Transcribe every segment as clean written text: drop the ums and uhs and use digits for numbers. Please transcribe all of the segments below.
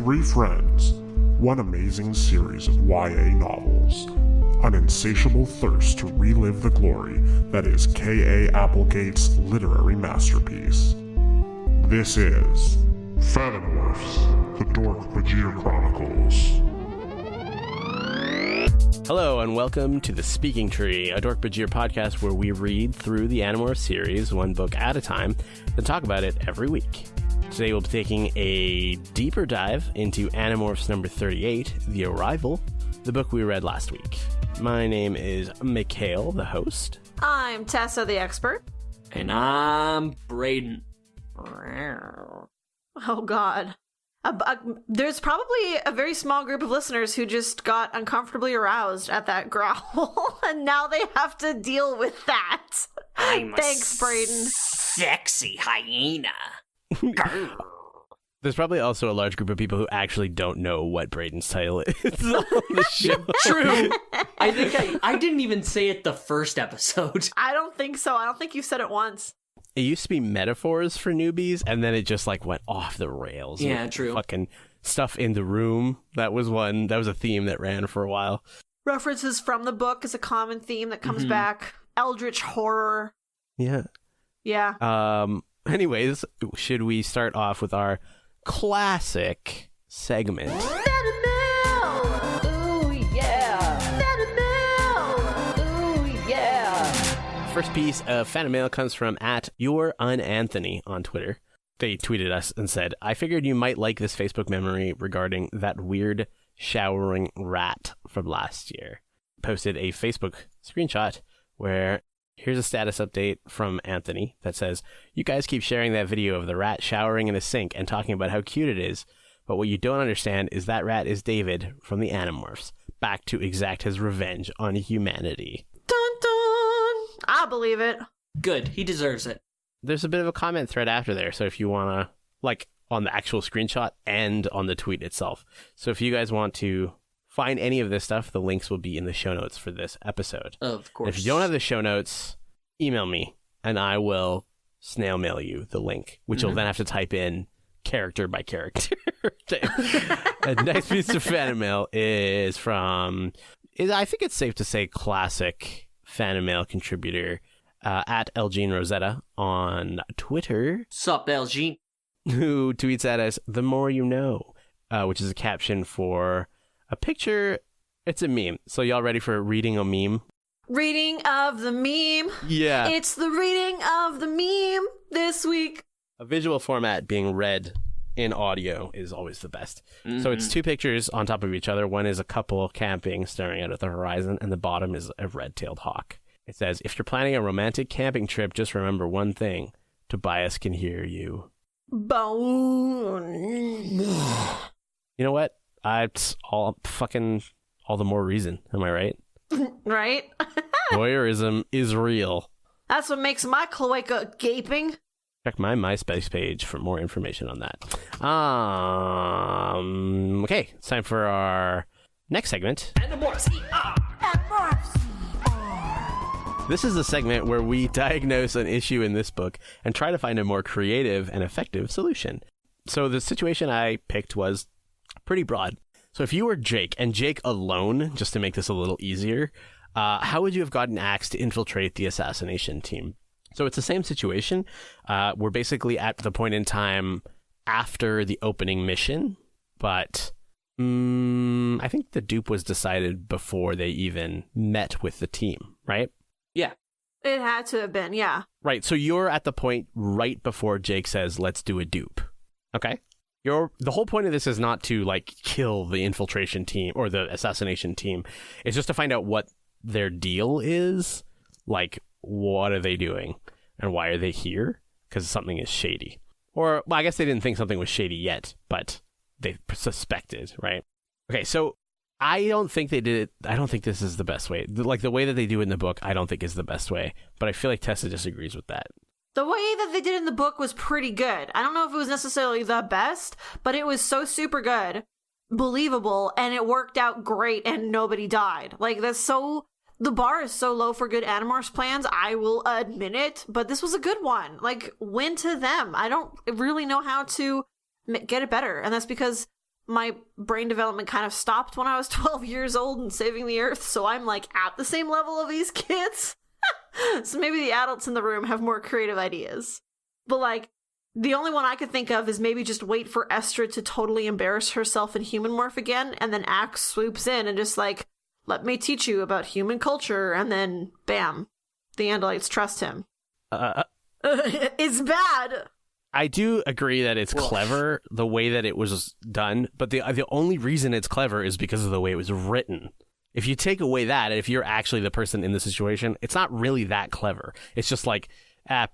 Three friends, one amazing series of YA novels, an insatiable thirst to relive the glory that is K.A. Applegate's literary masterpiece. This is Fanimail, the Dork-Bajir Chronicles. Hello and welcome to The Speaking Tree, a Dork-Bajir podcast where we read through the Animorphs series one book at a time and talk about it every week. Today we'll be taking a deeper dive into Animorphs number 38, The Arrival, the book we read last week. My name is Mikhail, the host. I'm Tessa, the expert. And I'm Braden. Oh, God. There's probably a very small group of listeners who just got uncomfortably aroused at that growl, and now they have to deal with that. Thanks, Braden. Sexy hyena. There's probably also a large group of people who actually don't know what Braden's title is on the show. True. I didn't even say it the first episode. I don't think so. I don't think you said it once. It used to be metaphors for newbies, and then it just went off the rails. Yeah, true. Fucking stuff in the room. That was a theme that ran for a while. References from the book is a common theme that comes back. Eldritch horror. Yeah. Yeah. Anyways, should we start off with our classic segment? Fanimail! Ooh, yeah! Fanimail! Ooh, yeah! First piece of Fanimail comes from @YourUnAnthony on Twitter. They tweeted us and said, I figured you might like this Facebook memory regarding that weird showering rat from last year. Posted a Facebook screenshot where here's a status update from Anthony that says, you guys keep sharing that video of the rat showering in a sink and talking about how cute it is, but what you don't understand is that rat is David from the Animorphs, back to exact his revenge on humanity. Dun dun! I believe it. Good. He deserves it. There's a bit of a comment thread after there, so if you want to, on the actual screenshot and on the tweet itself. So if you guys want to find any of this stuff, the links will be in the show notes for this episode. Of course. If you don't have the show notes, email me, and I will snail mail you the link, which you'll then have to type in character by character. The next piece of Fanimail is from, I think it's safe to say, classic Fanimail contributor @LGeneRosetta on Twitter. Sup, LG? Who tweets at us, the more you know, which is a caption for a picture. It's a meme. So y'all ready for reading a meme? Reading of the meme. Yeah. It's the reading of the meme this week. A visual format being read in audio is always the best. So it's two pictures on top of each other. One is a couple camping staring out at the horizon, and the bottom is a red-tailed hawk. It says, if you're planning a romantic camping trip, just remember one thing. Tobias can hear you. Bone. You know what? It's all the more reason. Am I right? Right? Voyeurism is real. That's what makes my cloaca gaping. Check my MySpace page for more information on that. Okay, it's time for our next segment. Animorphs. This is a segment where we diagnose an issue in this book and try to find a more creative and effective solution. So the situation I picked was pretty broad. So if you were Jake, and Jake alone, just to make this a little easier, how would you have gotten Axe to infiltrate the assassination team? So it's the same situation. We're basically at the point in time after the opening mission, but I think the dupe was decided before they even met with the team, right? Yeah. It had to have been, yeah. Right, so you're at the point right before Jake says, let's do a dupe. Okay? The whole point of this is not to, kill the infiltration team or the assassination team. It's just to find out what their deal is. What are they doing? And why are they here? Because something is shady. Or, well, I guess they didn't think something was shady yet, but they suspected, right? Okay, so I don't think they did it. I don't think this is the best way. The way that they do it in the book, I don't think is the best way. But I feel like Tessa disagrees with that. The way that they did it in the book was pretty good. I don't know if it was necessarily the best, but it was so super good, believable, and it worked out great, and nobody died. The bar is so low for good Animorphs plans, I will admit it, but this was a good one. Win to them. I don't really know how to get it better, and that's because my brain development kind of stopped when I was 12 years old and saving the Earth, so I'm like at the same level of these kids. So maybe the adults in the room have more creative ideas. But like, the only one I could think of is maybe just wait for Estrid to totally embarrass herself in human morph again, and then Axe swoops in and just like, let me teach you about human culture, and then bam, the Andalites trust him. It's bad. I do agree that it's clever the way that it was done, but the only reason it's clever is because of the way it was written. If you take away that, and if you're actually the person in the situation, it's not really that clever. It's just like,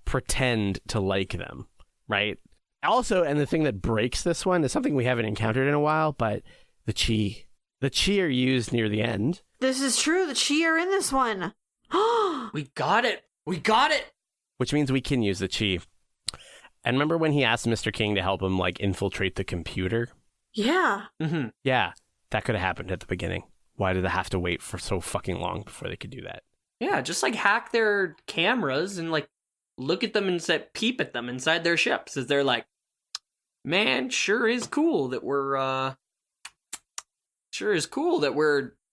pretend to like them, right? Also, and the thing that breaks this one is something we haven't encountered in a while, but the chi. The chi are used near the end. This is true. The chi are in this one. We got it. We got it. Which means we can use the chi. And remember when he asked Mr. King to help him, like, infiltrate the computer? Yeah. Mm-hmm. Yeah, that could have happened at the beginning. Why did they have to wait for so fucking long before they could do that? Yeah, just, like, hack their cameras and, like, look at them and peep at them inside their ships as they're like, man, sure is cool that we're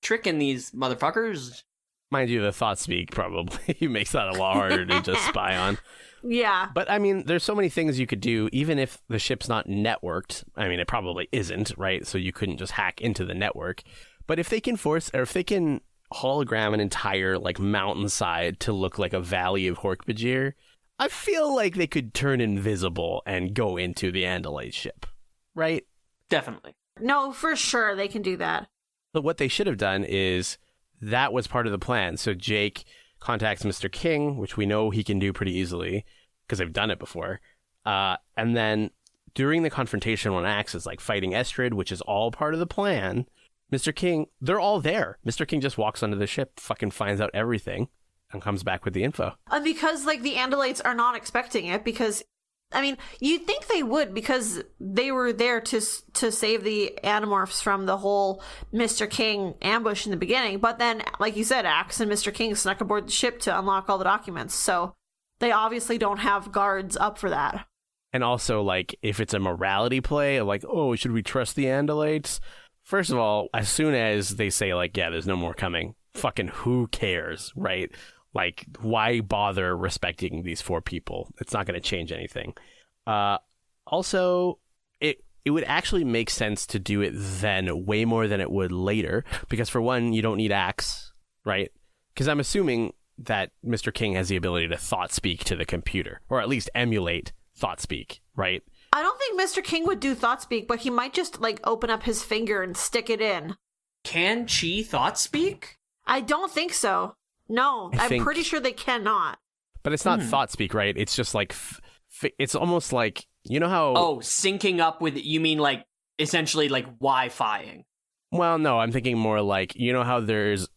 tricking these motherfuckers. Mind you, the thought speak probably makes that a lot harder to just spy on. Yeah. But, I mean, there's so many things you could do, even if the ship's not networked. I mean, it probably isn't, right? So you couldn't just hack into the network. But if they can hologram an entire, like, mountainside to look like a valley of Dork-Bajir, I feel like they could turn invisible and go into the Andalite ship, right? Definitely. No, for sure they can do that. But what they should have done is that was part of the plan. So Jake contacts Mr. King, which we know he can do pretty easily because they've done it before. And then during the confrontation when Axe is like fighting Estrid, which is all part of the plan, Mr. King, they're all there. Mr. King just walks onto the ship, fucking finds out everything, and comes back with the info. And because like the Andalites are not expecting it, because I mean, you'd think they would because they were there to save the Animorphs from the whole Mr. King ambush in the beginning. But then, like you said, Axe and Mr. King snuck aboard the ship to unlock all the documents. So they obviously don't have guards up for that. And also, like, if it's a morality play of like, oh, should we trust the Andalites? First of all, as soon as they say like, yeah, there's no more coming, fucking who cares, right? Like, why bother respecting these 4 people? It's not going to change anything. Also, it would actually make sense to do it then way more than it would later. Because for one, you don't need Axe, right? Because I'm assuming that Mr. King has the ability to thought speak to the computer. Or at least emulate thought speak, right? I don't think Mr. King would do thought speak, but he might just like open up his finger and stick it in. Can Chi thought speak? I don't think so. No, I'm pretty sure they cannot. But it's not thought speak, right? It's just like, it's almost like, you know how... Oh, syncing up with, you mean like, essentially like Wi-Fiing? Well, no, I'm thinking more like, you know how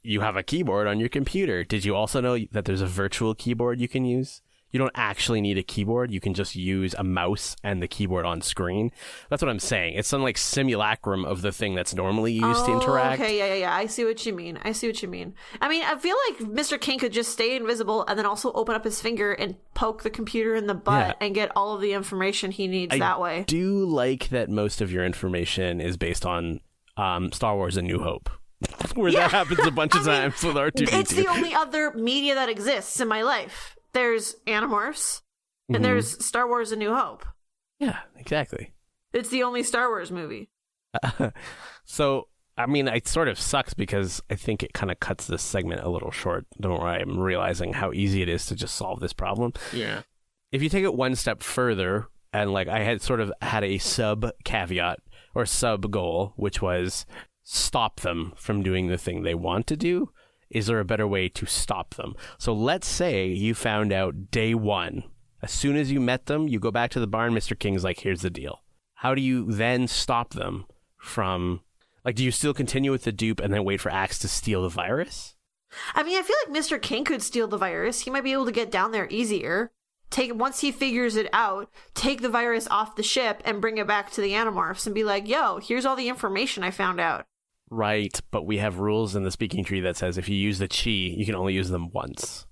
you have a keyboard on your computer. Did you also know that there's a virtual keyboard you can use? You don't actually need a keyboard. You can just use a mouse and the keyboard on screen. That's what I'm saying. It's some like simulacrum of the thing that's normally used to interact. Okay, yeah. I see what you mean. I mean, I feel like Mr. King could just stay invisible and then also open up his finger and poke the computer in the butt and get all of the information he needs that way. I do like that most of your information is based on Star Wars: A New Hope. Where that happens a bunch of times with R2-D2. It's the only other media that exists in my life. There's Animorphs, and there's Star Wars: A New Hope. Yeah, exactly. It's the only Star Wars movie. So, I mean, it sort of sucks because I think it kind of cuts this segment a little short. Don't worry, I'm realizing how easy it is to just solve this problem. Yeah. If you take it one step further, and like I had sort of had a sub-caveat or sub-goal, which was stop them from doing the thing they want to do, is there a better way to stop them? So let's say you found out day 1. As soon as you met them, you go back to the barn, Mr. King's like, here's the deal. How do you then stop them from... Like, do you still continue with the dupe and then wait for Axe to steal the virus? I mean, I feel like Mr. King could steal the virus. He might be able to get down there easier. Once he figures it out, take the virus off the ship and bring it back to the Animorphs and be like, yo, here's all the information I found out. Right, but we have rules in the speaking tree that says if you use the chi, you can only use them once.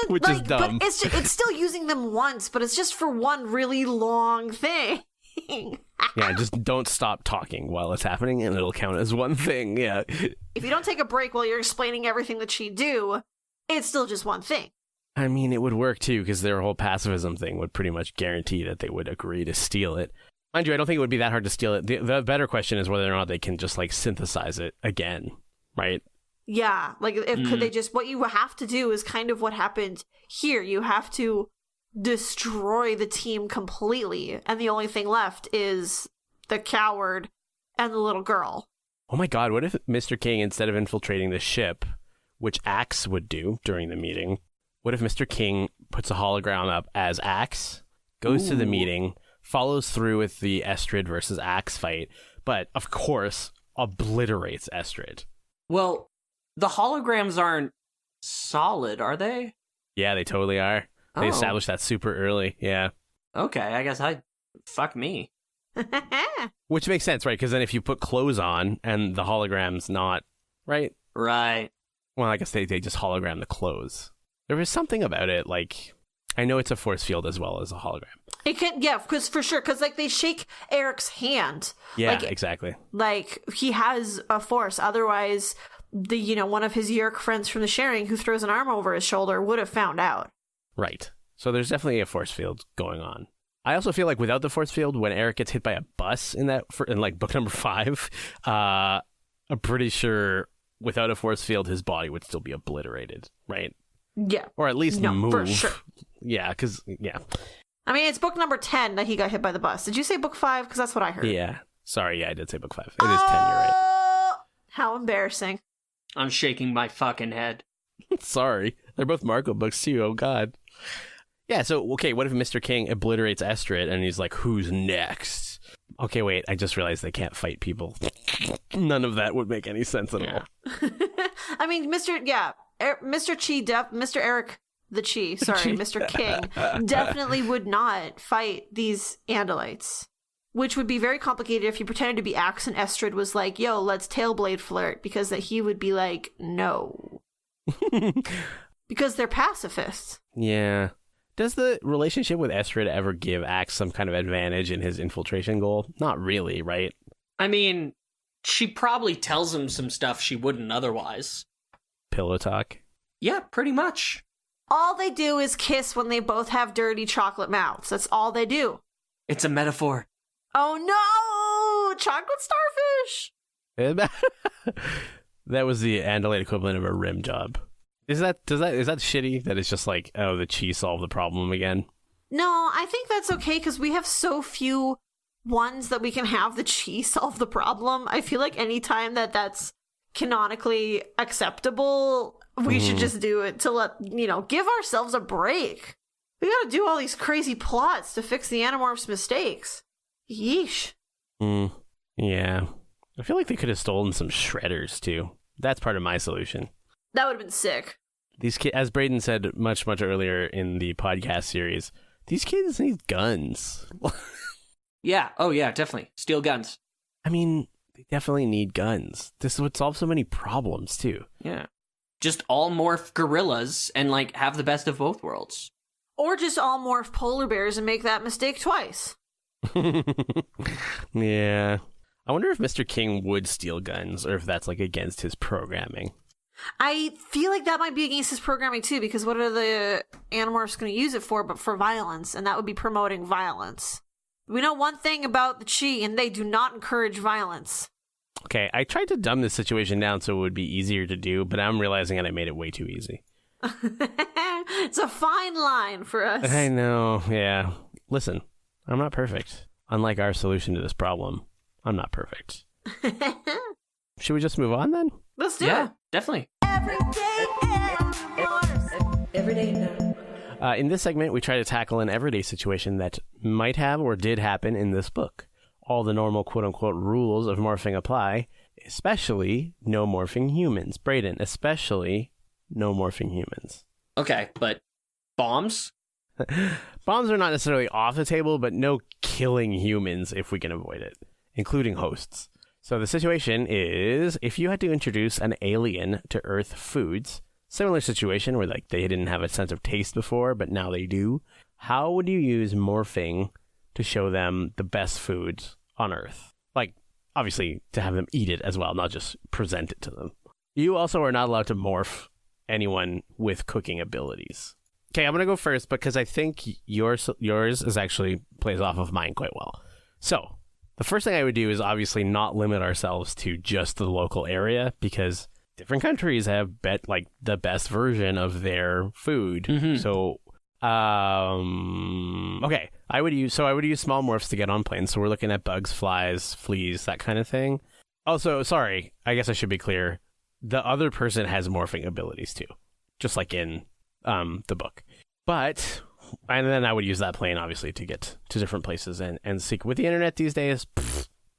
Which is dumb. But it's still using them once, but it's just for one really long thing. thing. Yeah, just don't stop talking while it's happening, and it'll count as one thing. Yeah. If you don't take a break while you're explaining everything that she do, it's still just one thing. I mean, it would work too, because their whole pacifism thing would pretty much guarantee that they would agree to steal it. Mind you, I don't think it would be that hard to steal it. The better question is whether or not they can just like synthesize it again, right? Yeah, like could they just, what you have to do is kind of what happened here. You have to destroy the team completely, and the only thing left is the coward and the little girl. Oh my god, what if Mr. King, instead of infiltrating the ship, which Axe would do during the meeting, what if Mr. King puts a hologram up as Axe, goes to the meeting, follows through with the Estrid versus Axe fight, but of course obliterates Estrid? Well, the holograms aren't solid, are they? Yeah, they totally are. They established that super early, yeah. Okay, I guess fuck me. Which makes sense, right? Because then if you put clothes on and the hologram's not, right? Right. Well, I guess they just hologram the clothes. There was something about it, like, I know it's a force field as well as a hologram. It can, yeah, because for sure, because like they shake Eric's hand. Yeah, like, exactly. Like he has a force. Otherwise, one of his Yerk friends from the sharing who throws an arm over his shoulder would have found out. Right. So there's definitely a force field going on. I also feel like without the force field, when Eric gets hit by a bus in like book number 5, I'm pretty sure without a force field, his body would still be obliterated, right? Yeah. Or at least move. For sure. Yeah, because, yeah. I mean, it's book number 10 that he got hit by the bus. Did you say book 5? Because that's what I heard. Yeah. Sorry, yeah, I did say book 5. It is 10, you're right. How embarrassing. I'm shaking my fucking head. Sorry. They're both Marco books too, oh god. Yeah, so, okay, what if Mr. King obliterates Estrid and he's like, who's next? Okay, wait, I just realized they can't fight people. None of that would make any sense at all. I mean, Mr. Eric the Chi, sorry, Mr. King, definitely would not fight these Andalites. Which would be very complicated if he pretended to be Axe and Estrid was like, yo, let's tailblade flirt, because that he would be like, no. Because they're pacifists. Yeah. Does the relationship with Estrid ever give Axe some kind of advantage in his infiltration goal? Not really, right? I mean, she probably tells him some stuff she wouldn't otherwise. Pillow talk? Yeah, pretty much. All they do is kiss when they both have dirty chocolate mouths. That's all they do. It's a metaphor. Oh no! Chocolate starfish! That was the Andalite equivalent of a rim job. Is that shitty that it's just like, oh, the Chi solved the problem again? No, I think that's okay because we have so few ones that we can have the Chi solve the problem. I feel like anytime that's canonically acceptable, we should just do it to give ourselves a break. We gotta do all these crazy plots to fix the Animorphs' mistakes. Yeesh. Yeah. I feel like they could have stolen some shredders too. That's part of my solution. That would have been sick. These kids, as Braden said much earlier in the podcast series, these kids need guns. Yeah. Oh, yeah, definitely. Steal guns. I mean, they definitely need guns. This would solve so many problems, too. Yeah. Just all morph gorillas and, have the best of both worlds. Or just all morph polar bears and make that mistake twice. Yeah. I wonder if Mr. King would steal guns, or if that's, against his programming. I feel like that might be against his programming too, because what are the Animorphs going to use it for but for violence? And that would be promoting violence. We know one thing about the Chi, and they do not encourage violence. Okay, I tried to dumb this situation down so it would be easier to do, but I'm realizing that I made it way too easy. It's a fine line for us. I know, yeah. Listen, I'm not perfect. Unlike our solution to this problem, I'm not perfect. Should we just move on then? Let's do it. Definitely. Everyday now. In this segment, we try to tackle an everyday situation that might have or did happen in this book. All the normal quote-unquote rules of morphing apply, especially no morphing humans. Braden, especially no morphing humans. Okay, but bombs? Bombs are not necessarily off the table, but no killing humans if we can avoid it, including hosts. So the situation is, if you had to introduce an alien to Earth foods, similar situation where they didn't have a sense of taste before, but now they do, how would you use morphing to show them the best food on Earth. Like, obviously, to have them eat it as well, not just present it to them. You also are not allowed to morph anyone with cooking abilities. Okay, I'm going to go first because I think yours is actually plays off of mine quite well. So, the first thing I would do is obviously not limit ourselves to just the local area because different countries have the best version of their food. Mm-hmm. So, okay, I would use small morphs to get on planes. So we're looking at bugs, flies, fleas, that kind of thing. Also, sorry, I guess I should be clear. The other person has morphing abilities too, just like in the book. And then I would use that plane obviously to get to different places and seek. With the internet these days,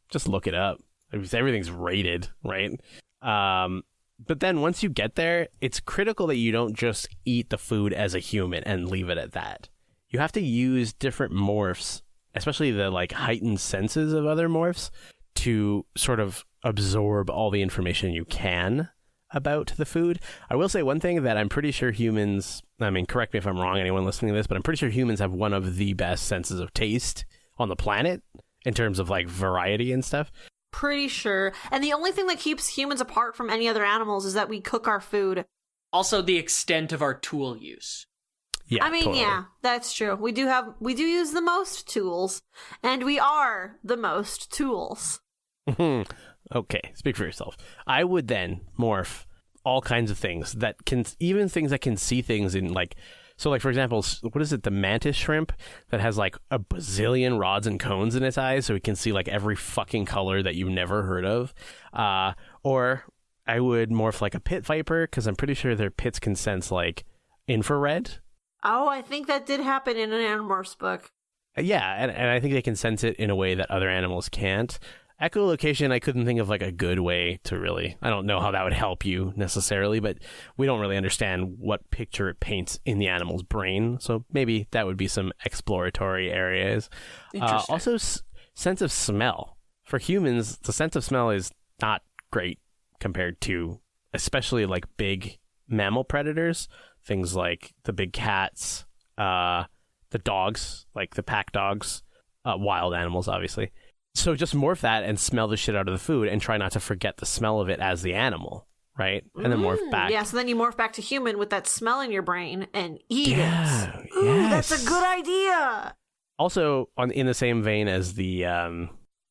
just look it up. Everything's rated, right? But then once you get there, it's critical that you don't just eat the food as a human and leave it at that. You have to use different morphs, especially the heightened senses of other morphs, to sort of absorb all the information you can about the food. I will say one thing that I'm pretty sure humans, correct me if I'm wrong, anyone listening to this, but I'm pretty sure humans have one of the best senses of taste on the planet in terms of variety and stuff. Pretty sure. And the only thing that keeps humans apart from any other animals is that we cook our food. Also, the extent of our tool use. Yeah, totally. Yeah, that's true. We do use the most tools, and we are the most tools. Okay, speak for yourself. I would then morph all kinds of things that can see things in So, for example, what is it? The mantis shrimp that has a bazillion rods and cones in its eyes, so it can see every fucking color that you've never heard of. Or I would morph a pit viper because I'm pretty sure their pits can sense infrared. Oh, I think that did happen in an Animorphs book. Yeah, and I think they can sense it in a way that other animals can't. Echolocation, I couldn't think of a good way to really... I don't know how that would help you necessarily, but we don't really understand what picture it paints in the animal's brain. So maybe that would be some exploratory areas. Also, sense of smell. For humans, the sense of smell is not great compared to especially big mammal predators. Things like the big cats, the dogs, the pack dogs, wild animals, obviously. So just morph that and smell the shit out of the food and try not to forget the smell of it as the animal, right? And then morph back. Yeah, so then you morph back to human with that smell in your brain and eat it. Ooh, yes. That's a good idea. Also, in the same vein as the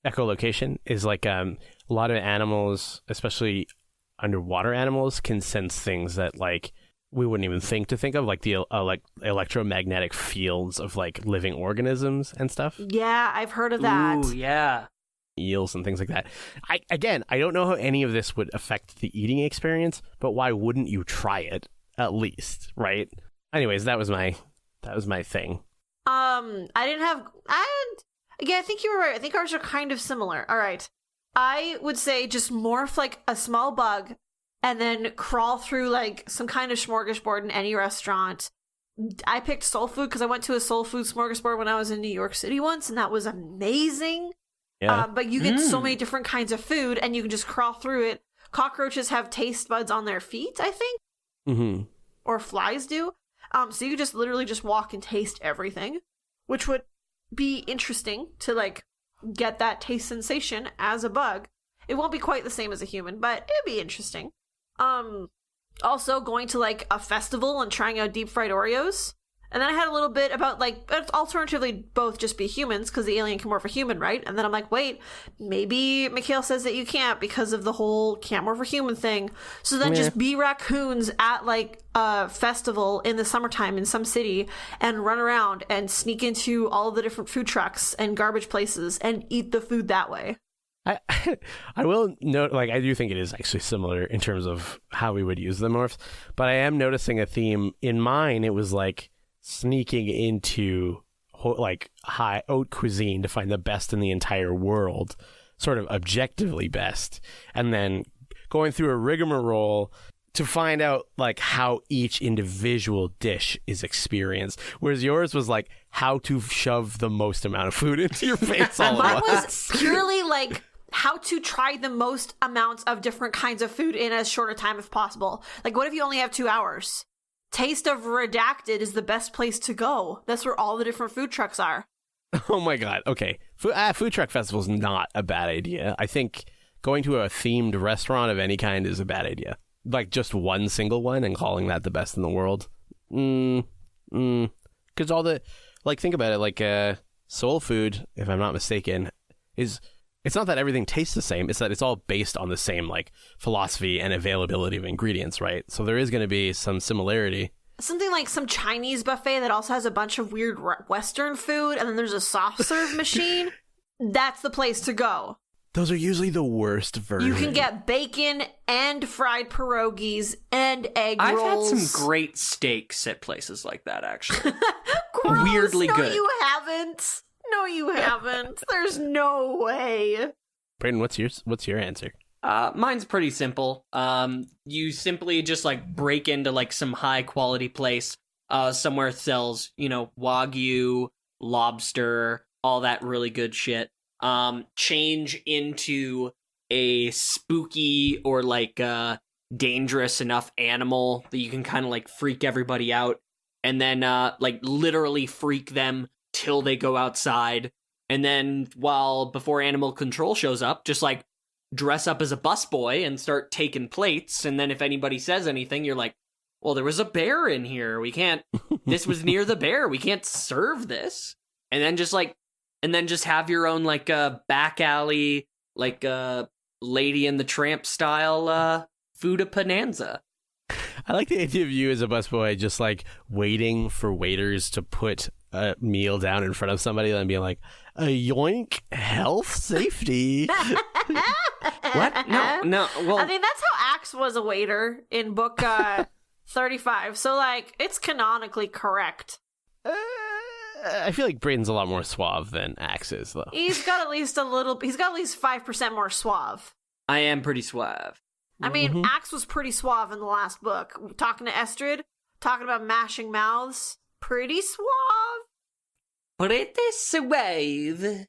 echolocation, is a lot of animals, especially underwater animals, can sense things that we wouldn't even think of, the electromagnetic fields of living organisms and stuff. Yeah, I've heard of that. Ooh, yeah. Eels and things like that. I don't know how any of this would affect the eating experience, but why wouldn't you try it at least, right? Anyways, that was my thing. I think you were right. I think ours are kind of similar. All right. I would say just morph a small bug and then crawl through some kind of smorgasbord in any restaurant. I picked soul food because I went to a soul food smorgasbord when I was in New York City once, and that was amazing. Yeah. But you get so many different kinds of food, and you can just crawl through it. Cockroaches have taste buds on their feet, I think. Mm-hmm. Or flies do. So you just literally just walk and taste everything, which would be interesting to get that taste sensation as a bug. It won't be quite the same as a human, but it'd be interesting. Also going to a festival and trying out deep fried Oreos. And then I had a little bit about alternatively both just be humans because the alien can morph a human, right? And then I'm wait, maybe Mikhail says that you can't because of the whole can't morph a human thing. So then just be raccoons at a festival in the summertime in some city and run around and sneak into all the different food trucks and garbage places and eat the food that way. I will note, I do think it is actually similar in terms of how we would use the morphs, but I am noticing a theme. In mine, it was sneaking into high haute cuisine to find the best in the entire world, sort of objectively best, and then going through a rigmarole to find out how each individual dish is experienced, whereas yours was how to shove the most amount of food into your face all at once. Mine was purely how to try the most amounts of different kinds of food in as short a time as possible. What if you only have 2 hours? Taste of Redacted is the best place to go. That's where all the different food trucks are. Oh my god. Okay. Food truck festival is not a bad idea. I think going to a themed restaurant of any kind is a bad idea. Like just one single one and calling that the best in the world. Because all the, like, think about it, like soul food, if I'm not mistaken, it's not that everything tastes the same. It's that it's all based on the same like philosophy and availability of ingredients, right? So there is going to be some similarity. Something like some Chinese buffet that also has a bunch of weird Western food, and then there's a soft serve machine. That's the place to go. Those are usually the worst version. You can get bacon and fried pierogies and egg rolls. I've had some great steaks at places like that, actually. Gross. Weirdly no, good. You haven't. No, you haven't. There's no way. Brayden, what's your answer? Mine's pretty simple. You simply just like break into like some high quality place, somewhere sells, Wagyu, lobster, all that really good shit. Change into a spooky or like dangerous enough animal that you can kind of like freak everybody out, and then like literally freak them till they go outside, and then before animal control shows up, just like dress up as a busboy and start taking plates, and then if anybody says anything, you're like, well, there was a bear in here, we can't, this was near the bear, we can't serve this. And then just have your own like back alley, like Lady and the Tramp style food bonanza. I like the idea of you as a busboy just like waiting for waiters to put a meal down in front of somebody and being like, a yoink, health, safety. What? No. Well, I mean, that's how Axe was a waiter in book 35. So, like, it's canonically correct. I feel like Brayden's a lot more suave than Axe is, though. He's got at least 5% more suave. I am pretty suave. I mean, Axe was pretty suave in the last book. Talking to Estrid, talking about mashing mouths. Pretty suave. Pretty suave.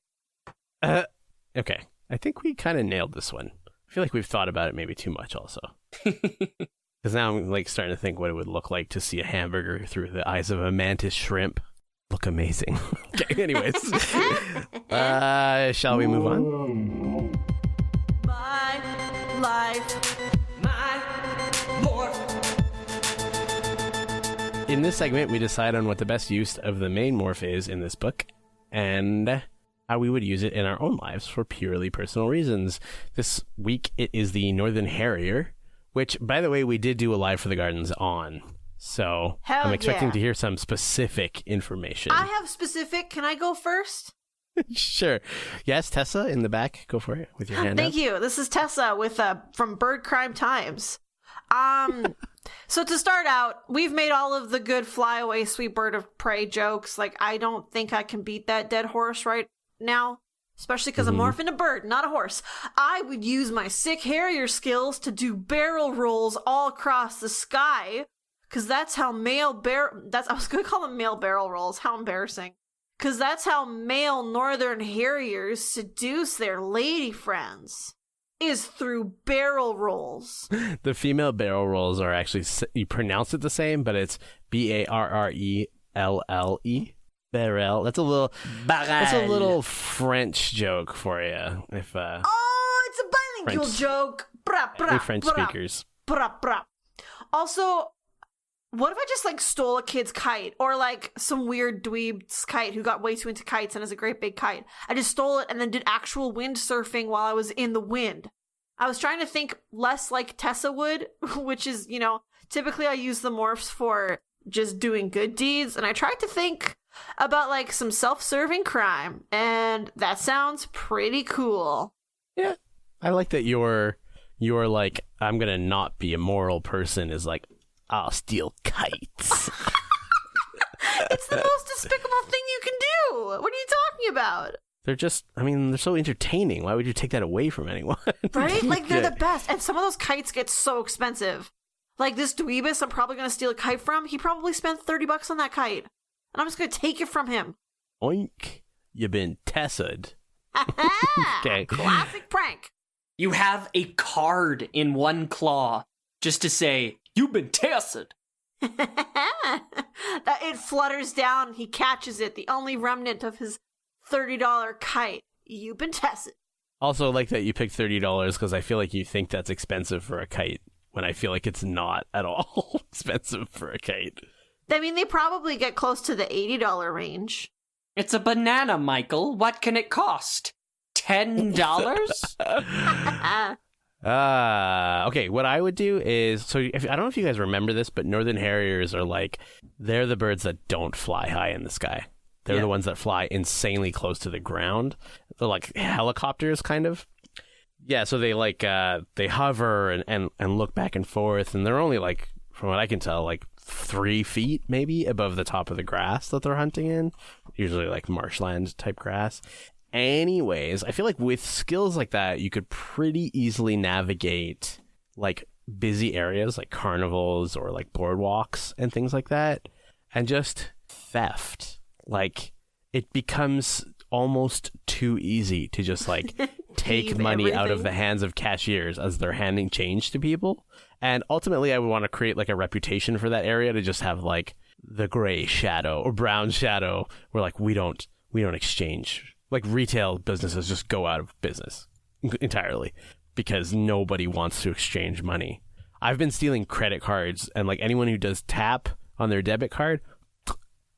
Okay. I think we kind of nailed this one. I feel like we've thought about it maybe too much also. Because now I'm like starting to think what it would look like to see a hamburger through the eyes of a mantis shrimp. Look amazing. Okay, anyways. Shall we move on? My life. My morph. In this segment, we decide on what the best use of the main morph is in this book, and how we would use it in our own lives for purely personal reasons. This week, it is the Northern Harrier, which, by the way, we did do a Live for the Gardens on. So I'm expecting to hear some specific information. I have specific. Can I go first? Sure. Yes, Tessa in the back. Go for it with your hand Thank up. you. This is Tessa with from Bird Crime Times. So to start out, we've made all of the good fly away, sweet bird of prey jokes. Like, I don't think I can beat that dead horse right now, especially because I'm morphing a bird, not a horse. I would use my sick harrier skills to do barrel rolls all across the sky, because that's how I was going to call them male barrel rolls. How embarrassing. Because that's how male northern harriers seduce their lady friends. Is through barrel rolls. The female barrel rolls are actually, you pronounce it the same, but it's Barrelle. Barrel. That's a little French joke for you. If it's a bilingual joke. French speakers. Also, what if I just like stole a kid's kite, or like some weird dweeb's kite who got way too into kites and has a great big kite? I just stole it and then did actual windsurfing while I was in the wind. I was trying to think less like Tessa would, which is, typically I use the morphs for just doing good deeds, and I tried to think about like some self-serving crime, and that sounds pretty cool. Yeah, I like that you're like, I'm gonna not be a moral person is like, I'll steal kites. It's the most despicable thing you can do. What are you talking about? They're just, they're so entertaining. Why would you take that away from anyone? Right? Like, they're the best. And some of those kites get so expensive. Like, this dweebus I'm probably going to steal a kite from, he probably spent $30 on that kite. And I'm just going to take it from him. Oink. You've been Tessa'd. Okay. Classic prank. You have a card in one claw just to say, you've been Tessa'd. It flutters down. He catches it. The only remnant of his $30 kite. You've been tested. Also, like that you picked $30 because I feel like you think that's expensive for a kite when I feel like it's not at all expensive for a kite. I mean, they probably get close to the $80 range. It's a banana, Michael. What can it cost? $10? Okay, what I would do is, I don't know if you guys remember this, but Northern Harriers are like, they're the birds that don't fly high in the sky. They're the ones that fly insanely close to the ground. They're like helicopters, kind of. Yeah, so they they hover and look back and forth, and they're only like, from what I can tell, like 3 feet maybe above the top of the grass that they're hunting in. Usually like marshland type grass. Anyways, I feel like with skills like that, you could pretty easily navigate like busy areas like carnivals or like boardwalks and things like that. And just theft. Like, it becomes almost too easy to just like take money out of the hands of cashiers as they're handing change to people. And ultimately, I would want to create like a reputation for that area to just have like the gray shadow or brown shadow where like we don't exchange. Like retail businesses just go out of business entirely because nobody wants to exchange money. I've been stealing credit cards, and like anyone who does tap on their debit card,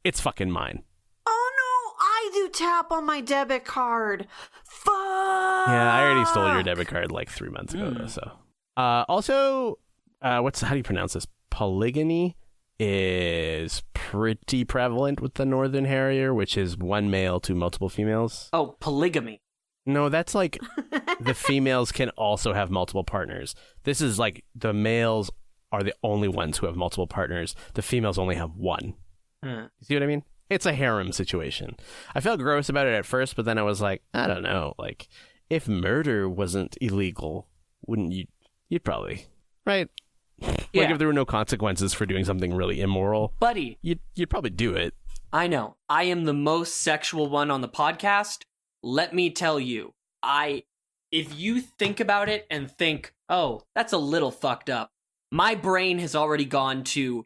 it's fucking mine. Oh no, I do tap on my debit card. Fuck. Yeah, I already stole your debit card like 3 months ago though, so. Also, how do you pronounce this? Polygamy is pretty prevalent with the Northern Harrier, which is one male to multiple females. Oh, polygamy. No, that's like the females can also have multiple partners. This is like the males are the only ones who have multiple partners. The females only have one. You see what I mean? It's a harem situation. I felt gross about it at first, but then I was like, I don't know. Like, if murder wasn't illegal, wouldn't you? You'd probably, right? Yeah. Like if there were no consequences for doing something really immoral, buddy, you'd probably do it. I know. I am the most sexual one on the podcast. Let me tell you, if you think about it and think, oh, that's a little fucked up, my brain has already gone to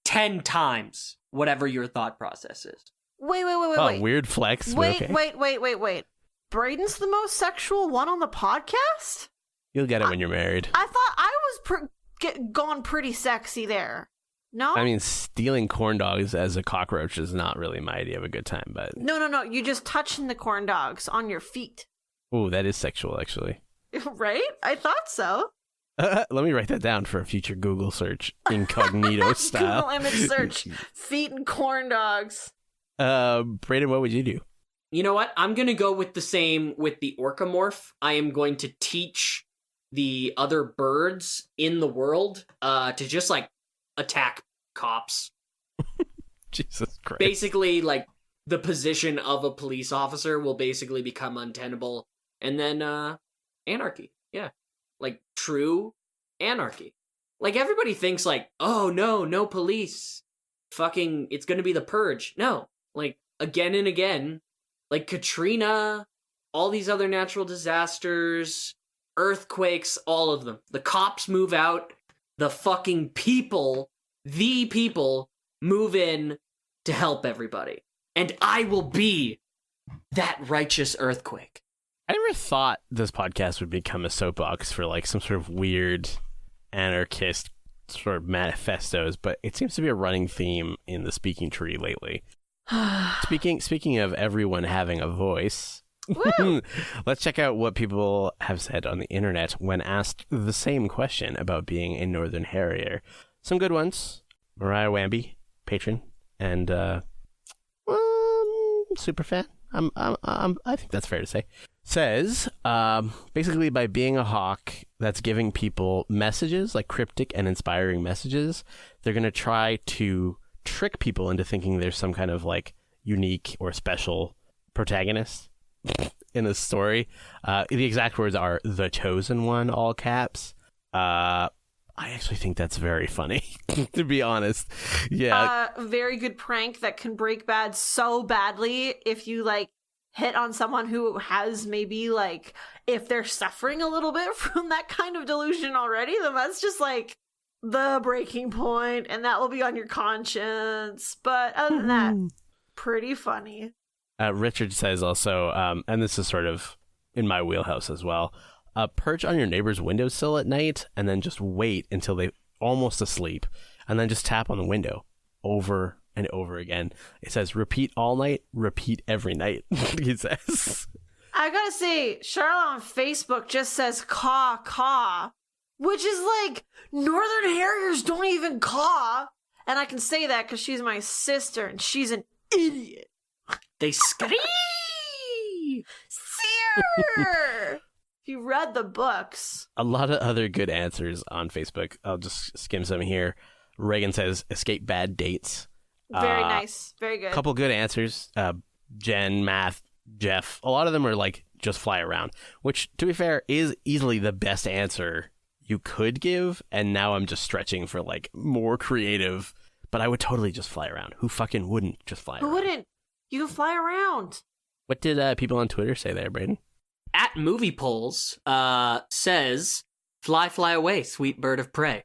10 times whatever your thought process is. Wait. Oh, weird flex. Wait. Braden's the most sexual one on the podcast? You'll get it when you're married. I thought I was gone pretty sexy there. No? I mean, stealing corn dogs as a cockroach is not really my idea of a good time, but... No. You just touching the corn dogs on your feet. Ooh, that is sexual, actually. Right? I thought so. Let me write that down for a future Google search, incognito style. Google image search, feet and corn dogs. Brayden, what would you do? You know what? I'm going to go with the same with the orcamorph. I am going to teach the other birds in the world to just, like, attack cops. Jesus Christ. Basically, like, the position of a police officer will basically become untenable. And then, anarchy. Yeah. Like, true anarchy. Like, everybody thinks, like, oh, no police. Fucking, it's gonna be the purge. No. Like, again and again, like Katrina, all these other natural disasters, earthquakes, all of them. The cops move out. The fucking people, the people, move in to help everybody. And I will be that righteous earthquake. I never thought this podcast would become a soapbox for like some sort of weird anarchist sort of manifestos, but it seems to be a running theme in the speaking tree lately. Speaking of everyone having a voice, let's check out what people have said on the internet when asked the same question about being a Northern Harrier. Some good ones. Mariah Wamby, patron, and super fan. I think that's fair to say. Says, basically by being a hawk that's giving people messages, like cryptic and inspiring messages, they're going to try to trick people into thinking there's some kind of like unique or special protagonist in the story. The exact words are "the chosen one," all caps. I actually think that's very funny, to be honest. Yeah. Very good prank that can break bad so badly if you like hit on someone who has maybe like, if they're suffering a little bit from that kind of delusion already, then that's just like the breaking point, and that will be on your conscience. But other than that, pretty funny. Richard says also, and this is sort of in my wheelhouse as well, perch on your neighbor's windowsill at night and then just wait until they're almost asleep and then just tap on the window over and over again. It says, repeat all night, repeat every night, he says. I gotta say, Charlotte on Facebook just says caw, caw, which is like, Northern Harriers don't even caw. And I can say that because she's my sister and she's an idiot. They scream! Seer! If you read the books. A lot of other good answers on Facebook. I'll just skim some here. Reagan says, escape bad dates. Very nice. Very good. Couple good answers. Jen, Math, Jeff. A lot of them are like, just fly around. Which, to be fair, is easily the best answer you could give. And now I'm just stretching for like more creative. But I would totally just fly around. Who fucking wouldn't just fly around? Who wouldn't? You can fly around. What did people on Twitter say there, Braden? At Movie Polls says, fly, fly away, sweet bird of prey.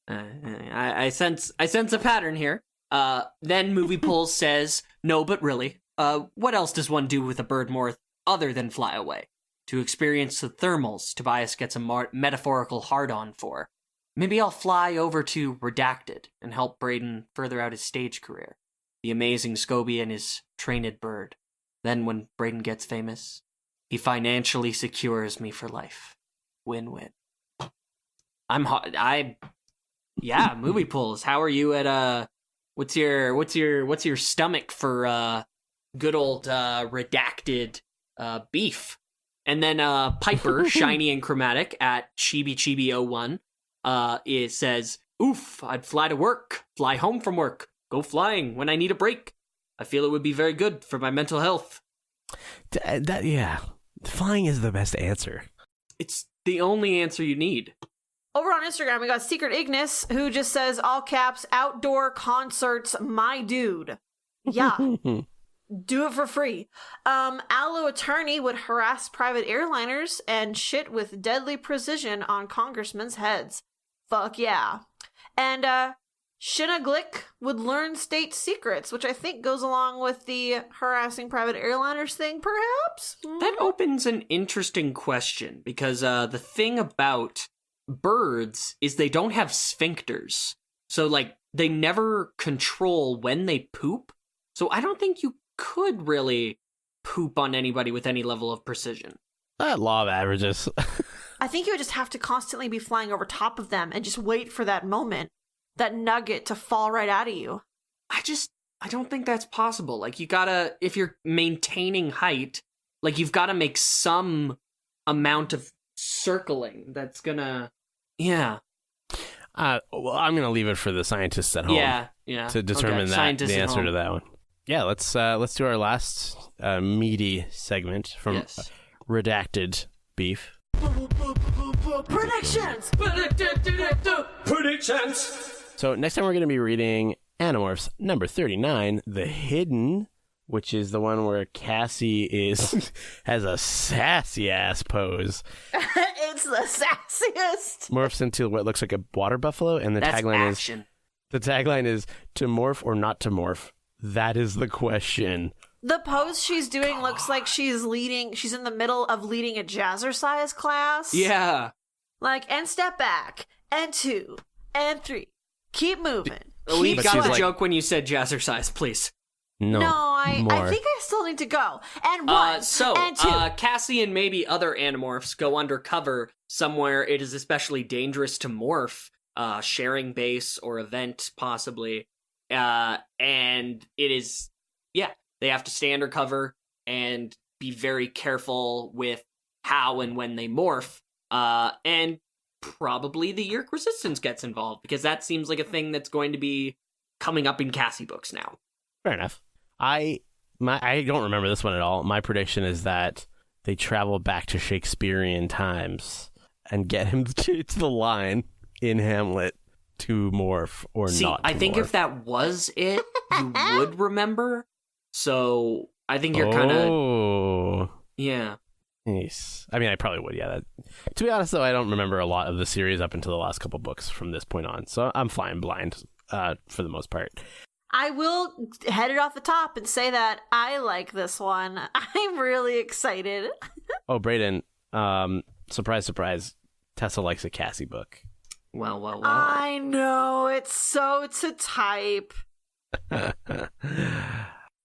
I sense a pattern here. Then Movie Polls says, no, but really, what else does one do with a bird more other than fly away? To experience the thermals Tobias gets a metaphorical hard-on for. Maybe I'll fly over to Redacted and help Braden further out his stage career. The amazing Scobie and his trained bird. Then when Braden gets famous, he financially secures me for life. Win-win. Yeah, Movie Polls. How are you at what's your stomach for good old Redacted beef? And then Piper, shiny and chromatic at chibi01 it says, oof, I'd fly to work, fly home from work, go flying when I need a break. I feel it would be very good for my mental health. Yeah, flying is the best answer. It's the only answer you need. Over on Instagram, we got Secret Ignis, who just says, all caps, outdoor concerts, my dude. Yeah. Do it for free. Aloe Attorney would harass private airliners and shit with deadly precision on congressmen's heads. Fuck yeah. And Shinnaglick would learn state secrets, which I think goes along with the harassing private airliners thing, perhaps? That opens an interesting question, because the thing about birds is they don't have sphincters. So, like, they never control when they poop. So I don't think you could really poop on anybody with any level of precision. Law of averages. I think you would just have to constantly be flying over top of them and just wait for that moment, that nugget to fall right out of you. I don't think that's possible. Like, you gotta, if you're maintaining height, like, you've gotta make some amount of circling that's gonna, yeah. Well, I'm gonna leave it for the scientists at home. Yeah. To determine the answer to that one. Yeah, let's do our last meaty segment from Redacted Beef. Predictions! Predictions! So next time we're going to be reading Animorphs number 39, The Hidden, which is the one where Cassie has a sassy ass pose. It's the sassiest. Morphs into what looks like a water buffalo, and That's action. The tagline is to morph or not to morph. That is the question. The pose she's doing looks like she's in the middle of leading a jazzercise class. Yeah. Like, and step back, and 2, and 3. Keep moving. We Keep got the sweating. joke when you said jazzercise, please. No, I think I still need to go. And 1, and 2. Cassie and maybe other Animorphs go undercover somewhere it is especially dangerous to morph, sharing base or event, possibly. And it is, they have to stay undercover and be very careful with how and when they morph. And probably the Yeerk Resistance gets involved, because that seems like a thing that's going to be coming up in Cassie books now. Fair enough. I don't remember this one at all. My prediction is that they travel back to Shakespearean times and get him to the line in Hamlet to morph or not to I think morph. if that was it, you would remember. So I think you're kind of... Yeah. Nice. I mean, I probably would, yeah. To be honest, though, I don't remember a lot of the series up until the last couple books from this point on. So I'm flying blind for the most part. I will head it off the top and say that I like this one. I'm really excited. Oh, Brayden, surprise, surprise. Tessa likes a Cassie book. Well. I know, it's so to type.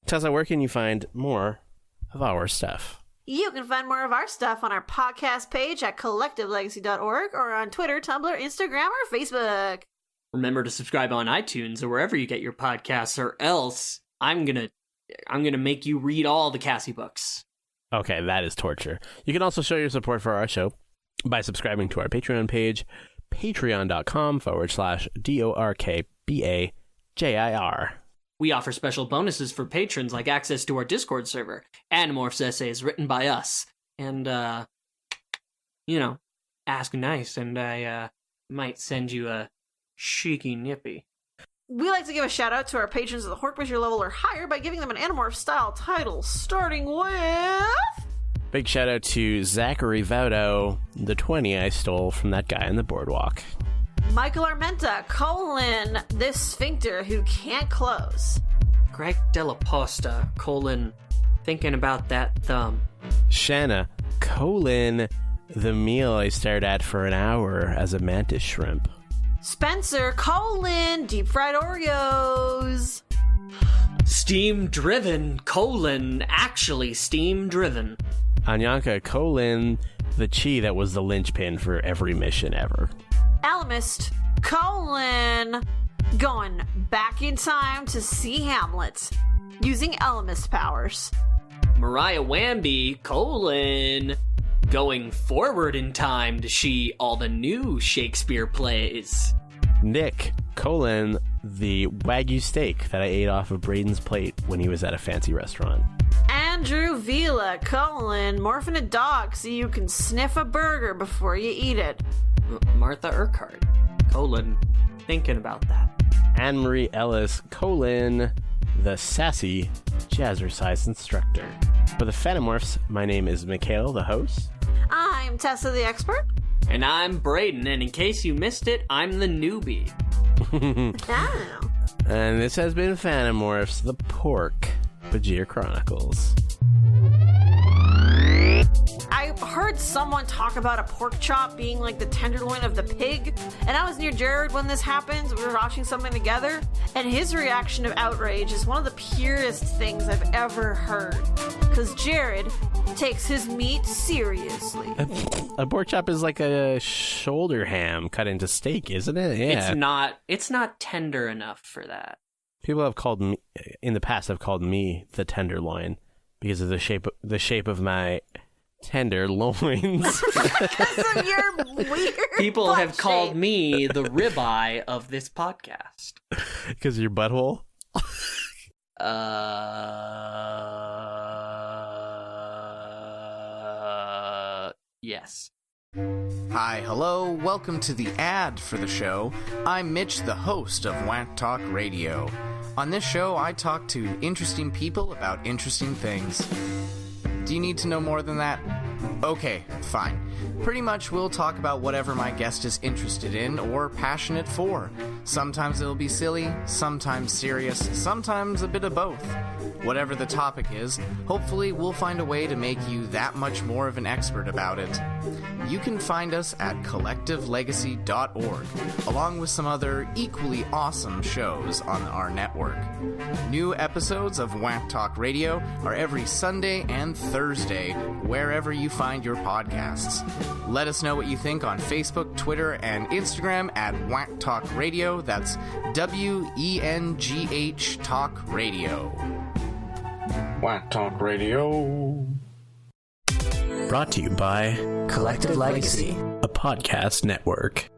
Tessa, where can you find more of our stuff? You can find more of our stuff on our podcast page at collectivelegacy.org or on Twitter, Tumblr, Instagram, or Facebook. Remember to subscribe on iTunes or wherever you get your podcasts, or else I'm gonna make you read all the Cassie books. Okay, that is torture. You can also show your support for our show by subscribing to our Patreon page, patreon.com/DORKBAJIR. We offer special bonuses for patrons, like access to our Discord server, Animorphs essays written by us, and, ask nice, and I might send you a cheeky nippy. We like to give a shout out to our patrons at the Dork-Bajir level or higher by giving them an Animorph style title, starting with... Big shout out to Zachary Vaudo, the 20 I stole from that guy on the boardwalk. Michael Armenta, this sphincter who can't close. Greg Della Posta, thinking about that thumb. Shanna, the meal I stared at for an hour as a mantis shrimp. Spencer, deep fried Oreos. Steam driven, actually steam driven. Anyanka, the chi that was the linchpin for every mission ever. Alamist, going back in time to see Hamlet, using Alamist powers. Mariah Wamby, going forward in time to see all the new Shakespeare plays. Nick, the Wagyu steak that I ate off of Braden's plate when he was at a fancy restaurant. Andrew Vila, morphing a dog so you can sniff a burger before you eat it. Martha Urquhart, thinking about that. Anne-Marie Ellis, the sassy jazzercise instructor. For the Fanimorphs, my name is Mikhail, the host. I'm Tessa, the expert. And I'm Brayden, and in case you missed it, I'm the newbie. Oh. And this has been Fanimorphs, the Dork-Bajir Chronicles. I heard someone talk about a pork chop being like the tenderloin of the pig, and I was near Jared when this happened. We were watching something together, and his reaction of outrage is one of the purest things I've ever heard. Because Jared takes his meat seriously. A pork chop is like a shoulder ham cut into steak, isn't it? Yeah. It's not tender enough for that. People have called me, in the past, have called me the tenderloin because of the shape of my tender loins. Because of your weird People have shape. called me the ribeye of this podcast. Because of your butthole? Yes. Hi, hello, welcome to the ad for the show. I'm Mitch, the host of Wank Talk Radio. On this show, I talk to interesting people about interesting things. Do you need to know more than that? Okay, fine. Pretty much we'll talk about whatever my guest is interested in or passionate for. Sometimes it'll be silly, sometimes serious, sometimes a bit of both. Whatever the topic is, hopefully we'll find a way to make you that much more of an expert about it. You can find us at collectivelegacy.org, along with some other equally awesome shows on our network. New episodes of Wank Talk Radio are every Sunday and Thursday, wherever you find your podcasts. Let us know what you think on Facebook, Twitter, and Instagram at Wank Talk Radio. That's WENGH Talk Radio. Wank Talk Radio. Brought to you by Collective Legacy, a podcast network.